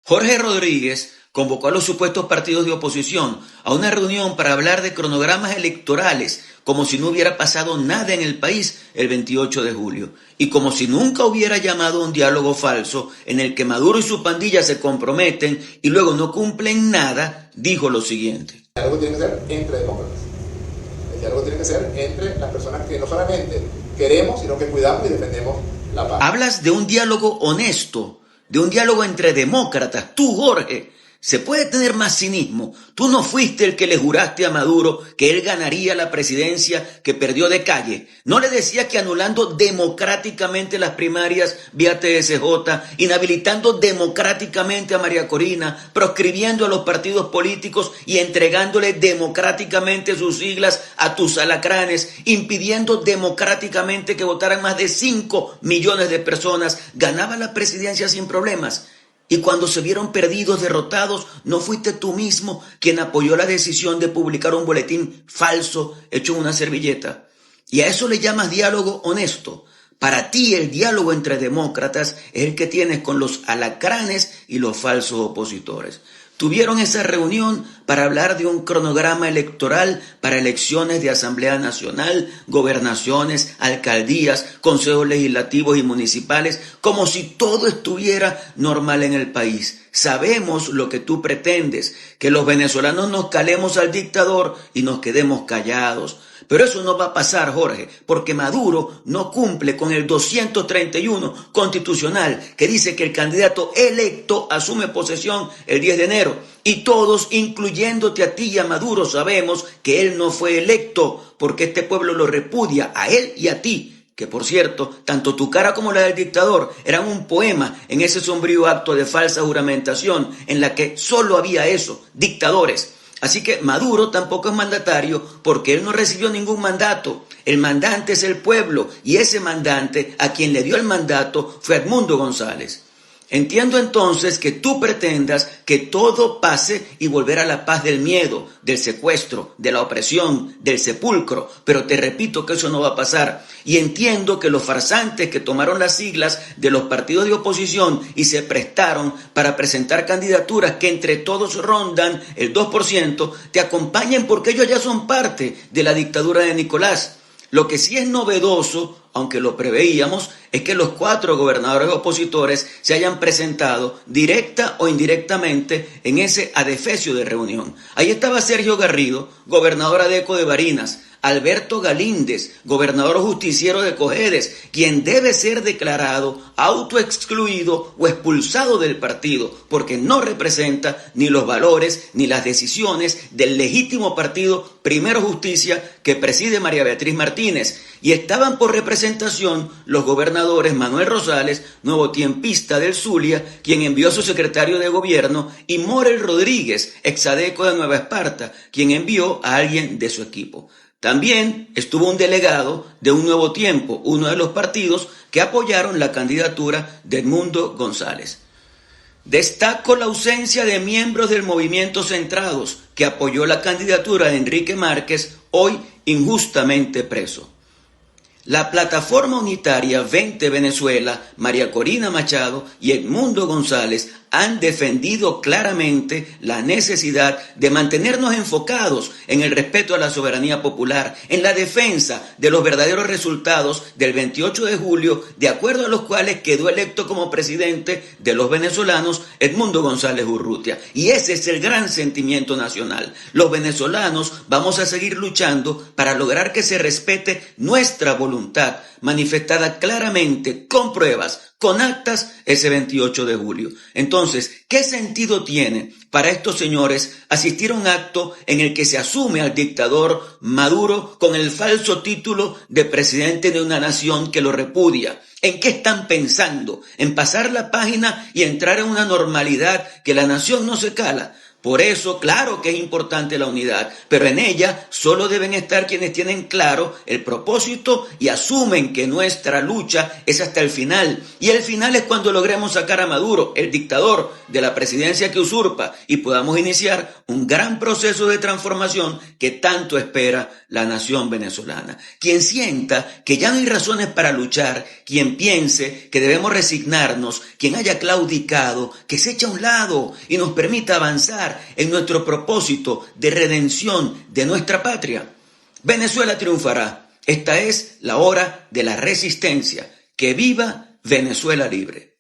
Jorge Rodríguez convocó a los supuestos partidos de oposición a una reunión para hablar de cronogramas electorales, como si no hubiera pasado nada en el país el 28 de julio, y como si nunca hubiera llamado a un diálogo falso en el que Maduro y su pandilla se comprometen y luego no cumplen nada. Dijo lo siguiente: El diálogo tiene que ser entre demócratas. El diálogo tiene que ser entre las personas que no solamente queremos, sino que cuidamos y defendemos la paz. Hablas de un diálogo honesto, de un diálogo entre demócratas. Tú, Jorge, ¿se puede tener más cinismo? Tú no fuiste el que le juraste a Maduro que él ganaría la presidencia que perdió de calle. ¿No le decías que anulando democráticamente las primarias vía TSJ, inhabilitando democráticamente a María Corina, proscribiendo a los partidos políticos y entregándole democráticamente sus siglas a tus alacranes, impidiendo democráticamente que votaran más de 5 millones de personas, ganaba la presidencia sin problemas? Y cuando se vieron perdidos, derrotados, ¿no fuiste tú mismo quien apoyó la decisión de publicar un boletín falso hecho en una servilleta? ¿Y a eso le llamas diálogo honesto? Para ti el diálogo entre demócratas es el que tienes con los alacranes y los falsos opositores. Tuvieron esa reunión para hablar de un cronograma electoral para elecciones de Asamblea Nacional, gobernaciones, alcaldías, consejos legislativos y municipales, como si todo estuviera normal en el país. Sabemos lo que tú pretendes, que los venezolanos nos calemos al dictador y nos quedemos callados. Pero eso no va a pasar, Jorge, porque Maduro no cumple con el 231 constitucional que dice que el candidato electo asume posesión el 10 de enero. Y todos, incluyéndote a ti y a Maduro, sabemos que él no fue electo porque este pueblo lo repudia a él y a ti. Que por cierto, tanto tu cara como la del dictador eran un poema en ese sombrío acto de falsa juramentación en la que solo había eso, dictadores. Así que Maduro tampoco es mandatario porque él no recibió ningún mandato. El mandante es el pueblo y ese mandante a quien le dio el mandato fue Edmundo González. Entiendo entonces que tú pretendas que todo pase y volver a la paz del miedo, del secuestro, de la opresión, del sepulcro, pero te repito que eso no va a pasar. Y entiendo que los farsantes que tomaron las siglas de los partidos de oposición y se prestaron para presentar candidaturas que entre todos rondan el 2%, te acompañen porque ellos ya son parte de la dictadura de Nicolás. Lo que sí es novedoso, aunque lo preveíamos, es que los 4 gobernadores opositores se hayan presentado directa o indirectamente en ese adefesio de reunión. Ahí estaba Sergio Garrido, gobernador adeco de Barinas, Alberto Galíndez, gobernador justiciero de Cojedes, quien debe ser declarado autoexcluido o expulsado del partido, porque no representa ni los valores ni las decisiones del legítimo partido Primero Justicia que preside María Beatriz Martínez. Y estaban por representación los gobernadores Manuel Rosales, nuevo tiempista del Zulia, quien envió a su secretario de gobierno, y Morel Rodríguez, exadeco de Nueva Esparta, quien envió a alguien de su equipo. También estuvo un delegado de Un Nuevo Tiempo, uno de los partidos que apoyaron la candidatura de Edmundo González. Destaco la ausencia de miembros del Movimiento Centrados, que apoyó la candidatura de Enrique Márquez, hoy injustamente preso. La plataforma unitaria 20 Venezuela, María Corina Machado y Edmundo González han defendido claramente la necesidad de mantenernos enfocados en el respeto a la soberanía popular, en la defensa de los verdaderos resultados del 28 de julio, de acuerdo a los cuales quedó electo como presidente de los venezolanos Edmundo González Urrutia. Y ese es el gran sentimiento nacional. Los venezolanos vamos a seguir luchando para lograr que se respete nuestra voluntad, manifestada claramente con pruebas, con actas, ese 28 de julio. Entonces, ¿qué sentido tiene para estos señores asistir a un acto en el que se asume al dictador Maduro con el falso título de presidente de una nación que lo repudia? ¿En qué están pensando? ¿En pasar la página y entrar en una normalidad que la nación no se cala? Por eso, claro que es importante la unidad, pero en ella solo deben estar quienes tienen claro el propósito y asumen que nuestra lucha es hasta el final. Y el final es cuando logremos sacar a Maduro, el dictador, de la presidencia que usurpa y podamos iniciar un gran proceso de transformación que tanto espera la nación venezolana. Quien sienta que ya no hay razones para luchar, quien piense que debemos resignarnos, quien haya claudicado, que se eche a un lado y nos permita avanzar en nuestro propósito de redención de nuestra patria. Venezuela triunfará. Esta es la hora de la resistencia. Que viva Venezuela libre.